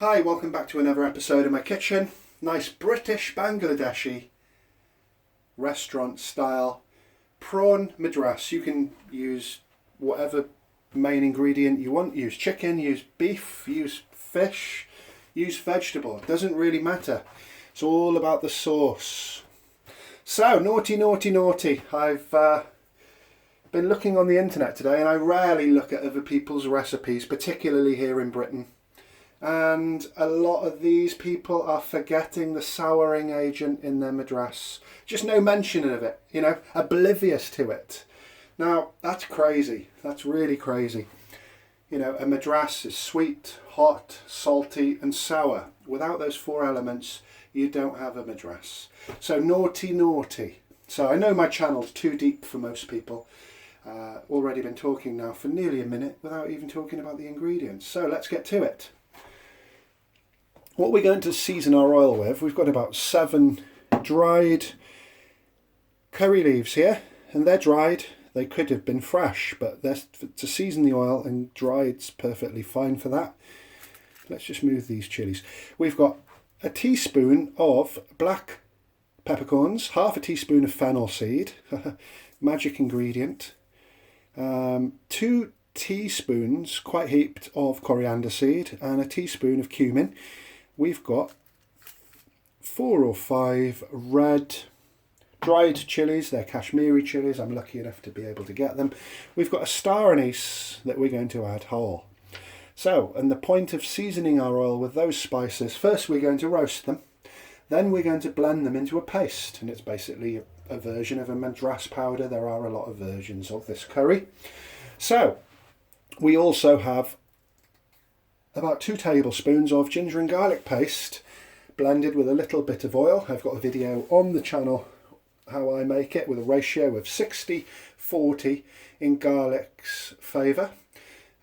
Hi, welcome back to another episode of my kitchen. Nice British Bangladeshi restaurant style prawn madras. You can use whatever main ingredient you want. Use chicken, use beef, use fish, use vegetable. It doesn't really matter. It's all about the sauce. So, naughty. I've been looking on the internet today, and I rarely look at other people's recipes, particularly here in Britain. And a lot of these people are forgetting the souring agent in their madras. Just no mention of it, oblivious to it. Now, that's crazy. That's really crazy. A madras is sweet, hot, salty and sour. Without those four elements, you don't have a madras. So naughty. So I know my channel's too deep for most people. Already been talking now for nearly a minute without even talking about the ingredients. So let's get to it. What we're going to season our oil with, we've got about 7 dried curry leaves here, and they're dried. They could have been fresh, but to season the oil, and dried's perfectly fine for that. Let's just move these chilies. We've got a teaspoon of black peppercorns, half a teaspoon of fennel seed, magic ingredient, 2 teaspoons, quite heaped, of coriander seed, and a teaspoon of cumin. We've got 4 or 5 red dried chilies. They're Kashmiri chilies. I'm lucky enough to be able to get them. We've got a star anise that we're going to add whole. So, and the point of seasoning our oil with those spices, first we're going to roast them. Then we're going to blend them into a paste. And it's basically a version of a madras powder. There are a lot of versions of this curry. So, we also have about 2 tablespoons of ginger and garlic paste blended with a little bit of oil. I've got a video on the channel how I make it with a ratio of 60-40 in garlic's favour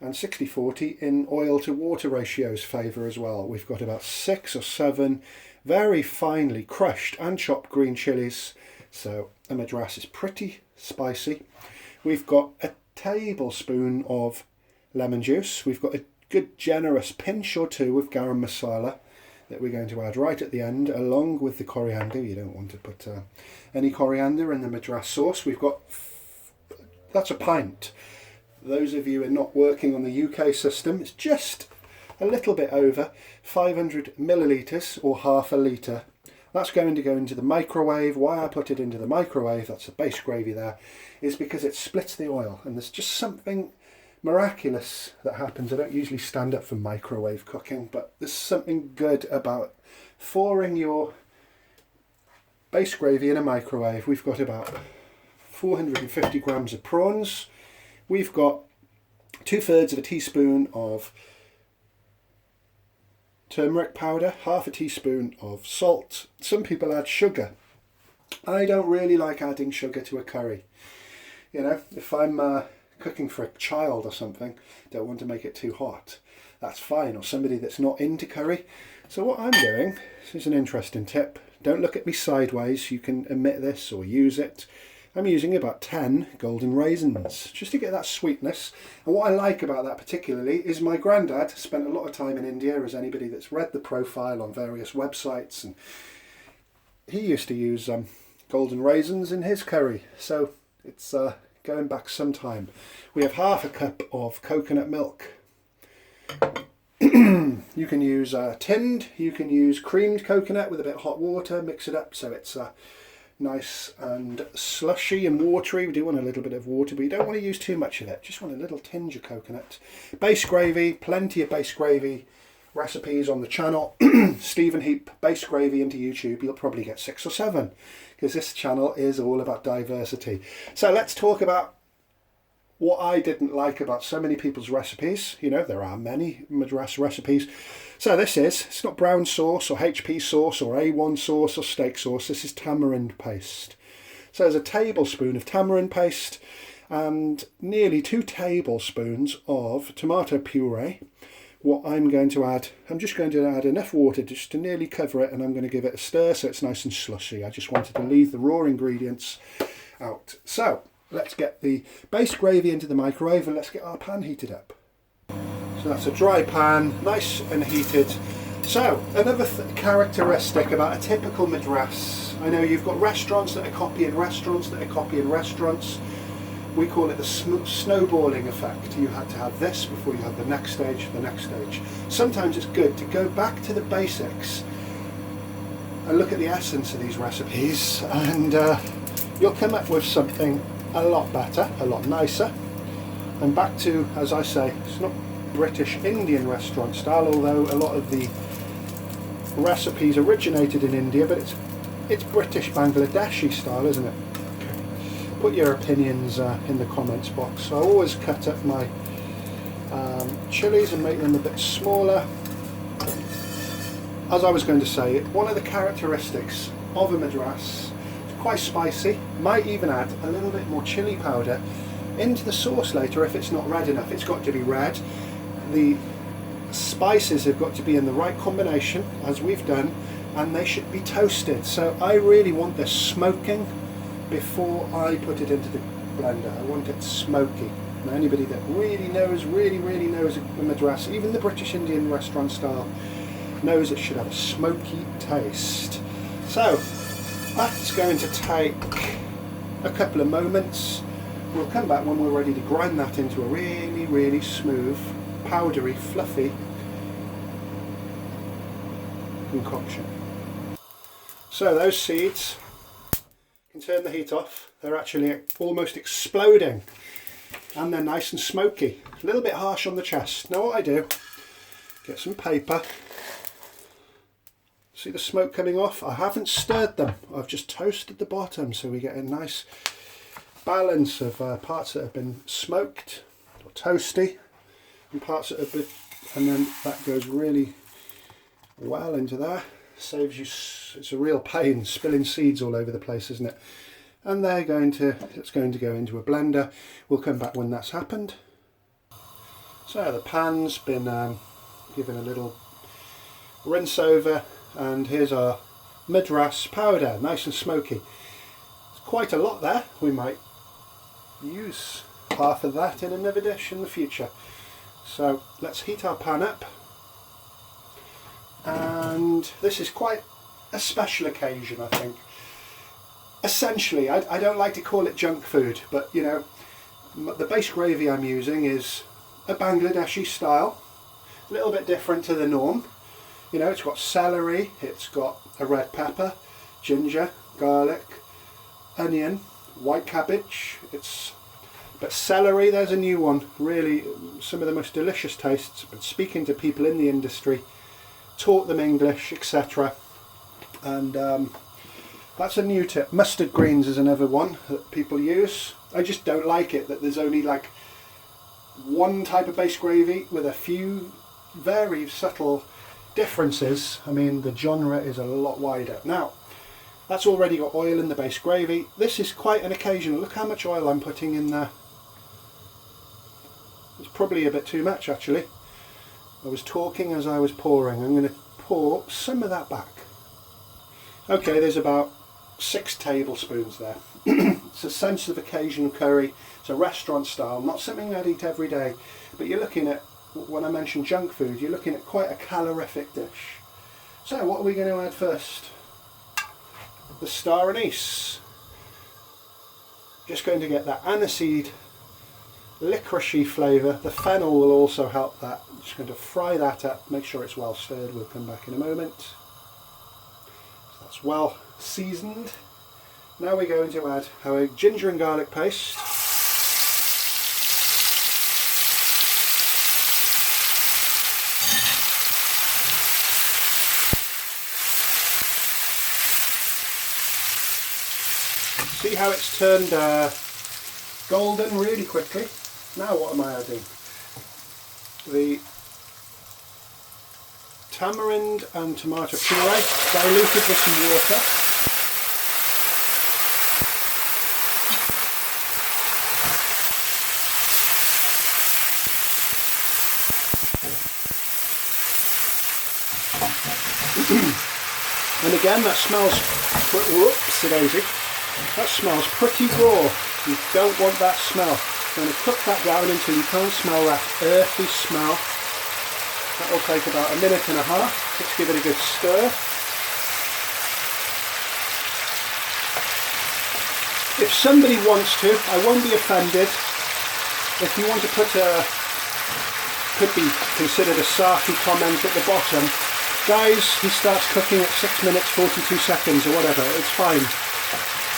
and 60-40 in oil to water ratio's favour as well. We've got about 6 or 7 very finely crushed and chopped green chilies, so a madras is pretty spicy. We've got a tablespoon of lemon juice. We've got a good generous pinch or 2 of garam masala that we're going to add right at the end, along with the coriander. You don't want to put any coriander in the madras sauce. We've got, that's a pint. Those of you who are not working on the UK system, it's just a little bit over 500 millilitres or half a litre. That's going to go into the microwave. Why I put it into the microwave, that's a base gravy there, is because it splits the oil, and there's just something miraculous that happens. I don't usually stand up for microwave cooking, but there's something good about thawing your base gravy in a microwave. We've got about 450 grams of prawns. We've got 2/3 of a teaspoon of turmeric powder, half a teaspoon of salt. Some people add sugar. I don't really like adding sugar to a curry. If I'm cooking for a child or something, don't want to make it too hot, that's fine, or somebody that's not into curry. So what I'm doing, this is an interesting tip, don't look at me sideways, you can omit this or use it. I'm using about 10 golden raisins just to get that sweetness. And what I like about that particularly is my granddad spent a lot of time in India, as anybody that's read the profile on various websites, and he used to use golden raisins in his curry, so it's going back some time. We have half a cup of coconut milk. You can use tinned, you can use creamed coconut with a bit of hot water, mix it up so it's nice and slushy and watery. We do want a little bit of water, but you don't want to use too much of it, just want a little tinge of coconut. Base gravy, plenty of base gravy recipes on the channel. Stephen Heap base gravy into YouTube, you'll probably get 6 or 7, because this channel is all about diversity. So let's talk about what I didn't like about so many people's recipes. There are many madras recipes. So it's not brown sauce or HP sauce or A1 sauce or steak sauce. This is tamarind paste. So there's a tablespoon of tamarind paste and nearly 2 tablespoons of tomato puree. What I'm going to add, I'm just going to add enough water just to nearly cover it, and I'm going to give it a stir so it's nice and slushy. I just wanted to leave the raw ingredients out. So let's get the base gravy into the microwave and let's get our pan heated up. So that's a dry pan, nice and heated. So, another characteristic about a typical Madras. I know you've got restaurants that are copying restaurants that are copying restaurants. We call it the snowballing effect. You had to have this before you have the next stage, the next stage. Sometimes it's good to go back to the basics and look at the essence of these recipes, and you'll come up with something a lot better, a lot nicer. And back to, as I say, it's not British Indian restaurant style, although a lot of the recipes originated in India, but it's British Bangladeshi style, isn't it? Put your opinions in the comments box. So I always cut up my chilies and make them a bit smaller. As I was going to say, one of the characteristics of a Madras, it's quite spicy. Might even add a little bit more chili powder into the sauce later if it's not red enough. It's got to be red. The spices have got to be in the right combination, as we've done, and they should be toasted. So I really want this smoking before I put it into the blender. I want it smoky. Now, anybody that really knows a Madras, even the British Indian restaurant style, knows it should have a smoky taste. So that's going to take a couple of moments. We'll come back when we're ready to grind that into a really smooth, powdery, fluffy concoction. So those seeds, can turn the heat off. They're actually almost exploding, and they're nice and smoky. A little bit harsh on the chest. Now what I do, get some paper. See the smoke coming off? I haven't stirred them. I've just toasted the bottom, so we get a nice balance of parts that have been smoked or toasty and parts that have been, and then that goes really well into there. Saves you, it's a real pain spilling seeds all over the place, isn't it? And it's going to go into a blender. We'll come back when that's happened. So the pan's been given a little rinse over, and here's our Madras powder, nice and smoky. It's quite a lot there. We might use half of that in another dish in the future. So let's heat our pan up. And this is quite a special occasion, I think. Essentially, I don't like to call it junk food, but you know, the base gravy I'm using is a Bangladeshi style, a little bit different to the norm. You know, it's got celery, it's got a red pepper, ginger, garlic, onion, white cabbage. But celery, there's a new one. Really, some of the most delicious tastes. But speaking to people in the industry, taught them English, etc. And that's a new tip. Mustard greens is another one that people use. I just don't like it that there's only like one type of base gravy with a few very subtle differences. I mean, the genre is a lot wider. Now, that's already got oil in the base gravy. This is quite an occasion. Look how much oil I'm putting in there. It's probably a bit too much, actually. I was talking as I was pouring. I'm going to pour some of that back. Okay, there's about 6 tablespoons there. It's a sensitive occasion curry. It's a restaurant style, not something I'd eat every day. But you're looking at, when I mentioned junk food, you're looking at quite a calorific dish. So what are we going to add first? The star anise. Just going to get that aniseed licoricey flavour. The fennel will also help that. I'm just going to fry that up, make sure it's well stirred. We'll come back in a moment. So that's well seasoned. Now we're going to add our ginger and garlic paste. See how it's turned golden really quickly? Now what am I adding? The tamarind and tomato puree diluted with some water. And again, that smells, whoops, daisy. That smells pretty raw. You don't want that smell. I'm going to cook that down until you can't smell that earthy smell. That will take about a minute and a half. Let's give it a good stir. If somebody wants to, I won't be offended. If you want to put could be considered a sarky comment at the bottom. Guys, he starts cooking at 6 minutes 42 seconds or whatever. It's fine.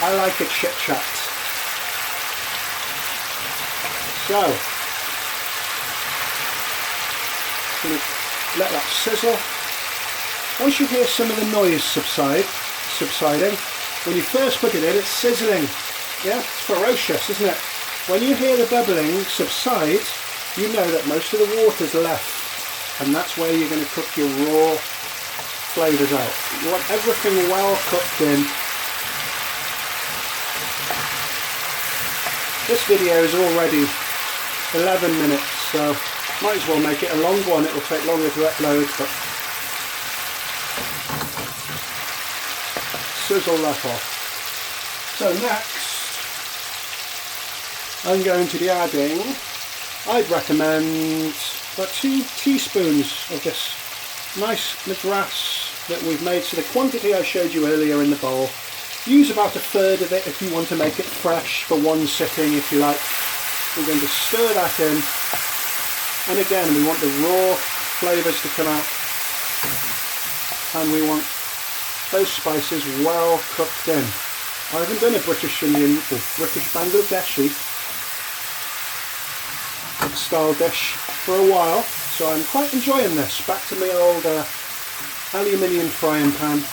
I like it chit chat. So, going to let that sizzle. Once you hear some of the noise subsiding, when you first put it in, it's sizzling. Yeah, it's ferocious, isn't it? When you hear the bubbling subside, you know that most of the water's left, and that's where you're going to cook your raw flavours out. You want everything well cooked in. This video is already 11 minutes, so might as well make it a long one. It will take longer to upload, but sizzle that off. So next, I'm going to be adding, I'd recommend about 2 teaspoons of this nice Madras that we've made. So the quantity I showed you earlier in the bowl, use about 1/3 of it if you want to make it fresh for one sitting, if you like. We're going to stir that in, and again we want the raw flavours to come out, and we want those spices well cooked in. I haven't done a British Indian or British Bangladeshi style dish for a while, so I'm quite enjoying this. Back to my old aluminium frying pan.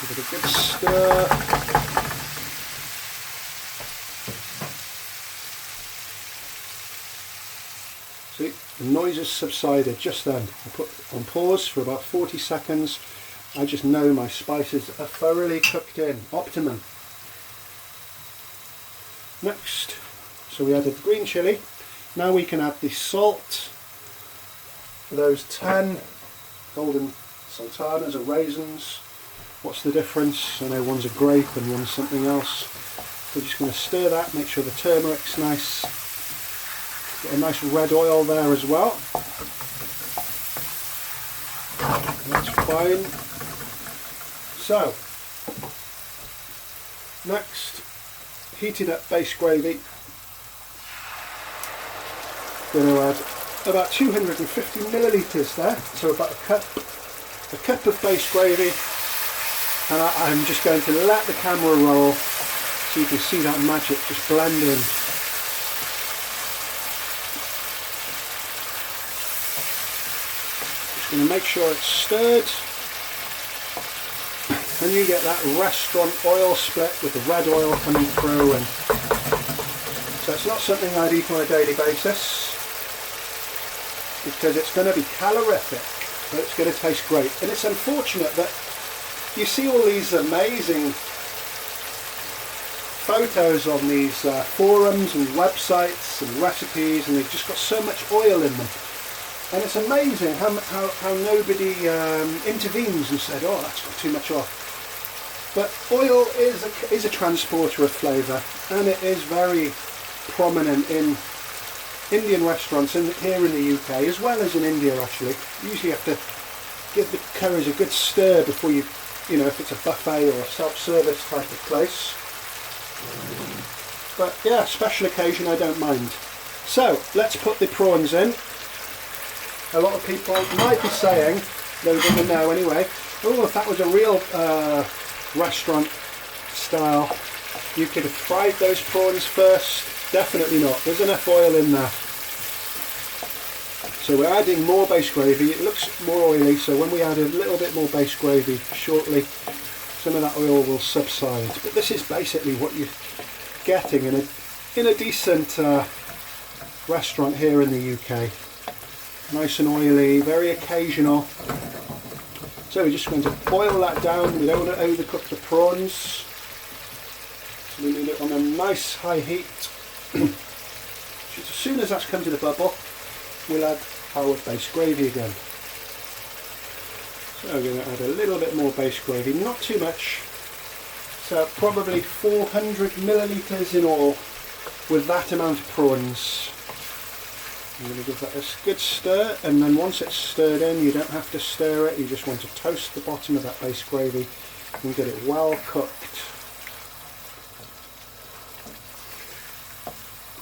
Give it a good stir. See, the noise has subsided just then. I put on pause for about 40 seconds. I just know my spices are thoroughly cooked in, optimum. Next, so we added the green chilli. Now we can add the salt. Those 10 golden sultanas or raisins. What's the difference? I know one's a grape and one's something else. We're just going to stir that, make sure the turmeric's nice. Got a nice red oil there as well. That's fine. So, next, heated up base gravy. Going to add about 250 millilitres there, so about a cup of base gravy, and I'm just going to let the camera roll so you can see that magic just blend in. Just going to make sure it's stirred. And you get that restaurant oil split with the red oil coming through, and so it's not something I'd eat on a daily basis because it's going to be calorific, but it's going to taste great. And it's unfortunate that you see all these amazing photos on these forums and websites and recipes, and they've just got so much oil in them. And it's amazing how nobody intervenes and said, oh, that's got too much oil. But oil is a transporter of flavour, and it is very prominent in Indian restaurants here in the UK, as well as in India actually. You usually have to give the curries a good stir before you know, if it's a buffet or a self-service type of place. But yeah, special occasion I don't mind. So, let's put the prawns in. A lot of people might be saying, those in the know anyway, oh, if that was a real restaurant style, you could have fried those prawns first. Definitely not. There's enough oil in there. So we're adding more base gravy. It looks more oily, so when we add a little bit more base gravy shortly, some of that oil will subside. But this is basically what you're getting in a decent restaurant here in the UK. Nice and oily, very occasional. So we're just going to boil that down. We don't want to overcook the prawns, so we need it on a nice high heat. Just as soon as that's come to the bubble, we'll add our base gravy again. So we're going to add a little bit more base gravy, not too much. So probably 400 millilitres in all with that amount of prawns. I'm going to give that a good stir, and then once it's stirred in, you don't have to stir it, you just want to toast the bottom of that base gravy and get it well cooked.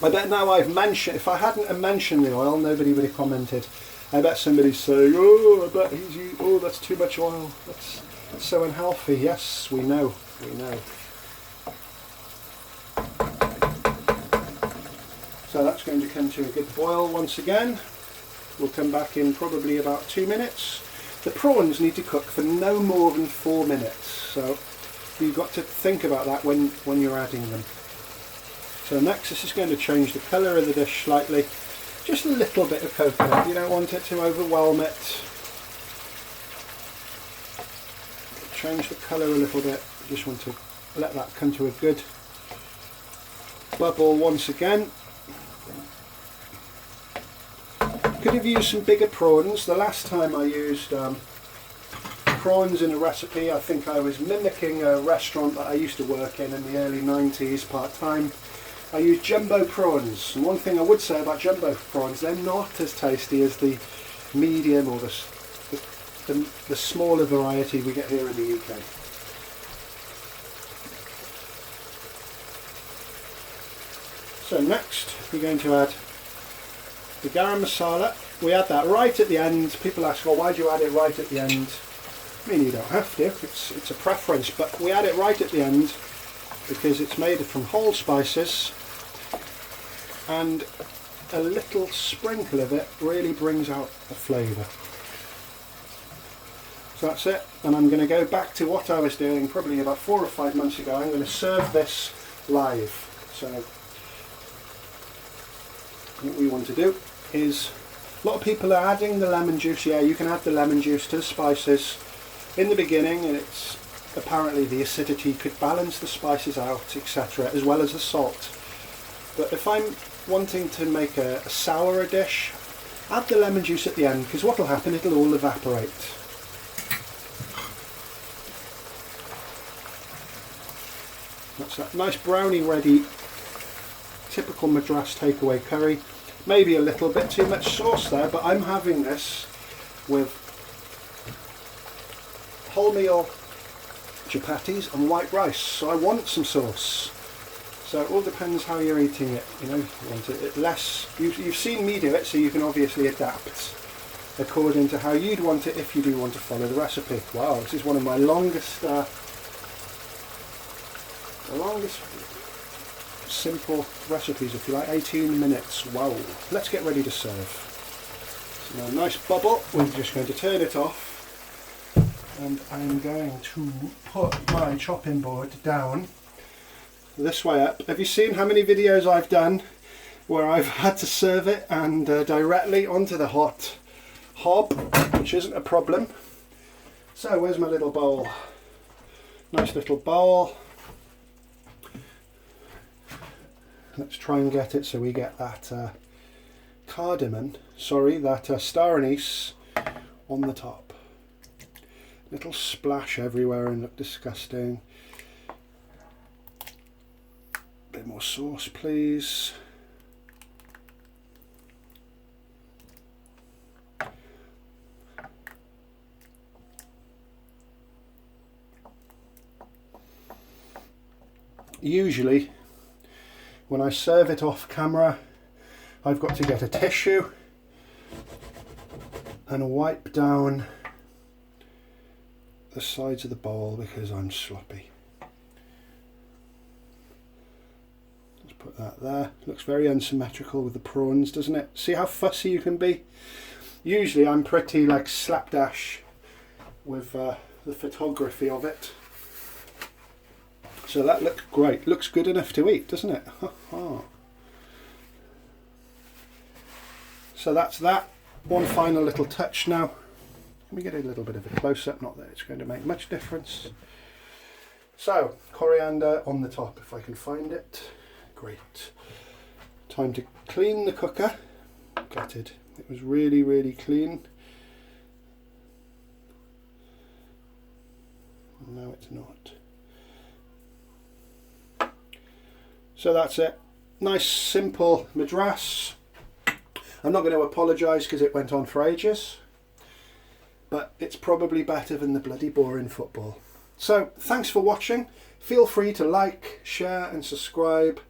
I bet now I've mentioned, if I hadn't have mentioned the oil, nobody would have commented. I bet somebody's saying, oh, I bet oh, that's too much oil, that's so unhealthy. Yes, we know, we know. So that's going to come to a good boil once again. We'll come back in probably about 2 minutes. The prawns need to cook for no more than 4 minutes, so you've got to think about that when you're adding them. So next, this is going to change the colour of the dish slightly. Just a little bit of coconut, you don't want it to overwhelm it. Change the colour a little bit, you just want to let that come to a good bubble once again. Could have used some bigger prawns. The last time I used prawns in a recipe, I think I was mimicking a restaurant that I used to work in the early 90s part-time. I used jumbo prawns, and one thing I would say about jumbo prawns, they're not as tasty as the medium or the smaller variety we get here in the UK. So next we're going to add the garam masala. We add that right at the end. People ask, well, why do you add it right at the end? I mean, you don't have to, it's a preference, but we add it right at the end because it's made from whole spices, and a little sprinkle of it really brings out the flavour. So that's it, and I'm going to go back to what I was doing probably about 4 or 5 months ago. I'm going to serve this live. So what we want to do is, a lot of people are adding the lemon juice. Yeah, you can add the lemon juice to the spices in the beginning, and it's apparently the acidity could balance the spices out, etc., as well as the salt. But if I'm wanting to make a sourer dish, add the lemon juice at the end, because what will happen, it'll all evaporate. That's that nice brownie ready, typical Madras takeaway curry. Maybe a little bit too much sauce there, but I'm having this with wholemeal chapatis and white rice, so I want some sauce. So it all depends how you're eating it, you know. You want it less. You've seen me do it, so you can obviously adapt according to how you'd want it if you do want to follow the recipe. Wow, this is one of my longest simple recipes, if you like, 18 minutes. Wow. Let's get ready to serve. So now, nice bubble. We're just going to turn it off, and I'm going to put my chopping board down this way up. Have you seen how many videos I've done where I've had to serve it and directly onto the hot hob, which isn't a problem. So where's my little bowl? Nice little bowl. Let's try and get it so we get that that star anise on the top. Little splash everywhere and look disgusting. Bit more sauce, please. Usually, when I serve it off camera, I've got to get a tissue and wipe down the sides of the bowl because I'm sloppy. Let's put that there. Looks very unsymmetrical with the prawns, doesn't it? See how fussy you can be? Usually I'm pretty like slapdash with the photography of it. So that looks great. Looks good enough to eat, doesn't it? So that's that. One final little touch now. Let me get a little bit of a close-up, not that it's going to make much difference. So, coriander on the top, if I can find it. Great. Time to clean the cooker. Gutted. It was really, really clean. No, it's not. So that's it. Nice simple madras. I'm not going to apologise because it went on for ages, but it's probably better than the bloody boring football. So thanks for watching. Feel free to like, share and subscribe.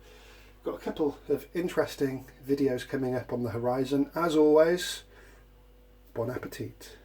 Got a couple of interesting videos coming up on the horizon. As always, bon appetit.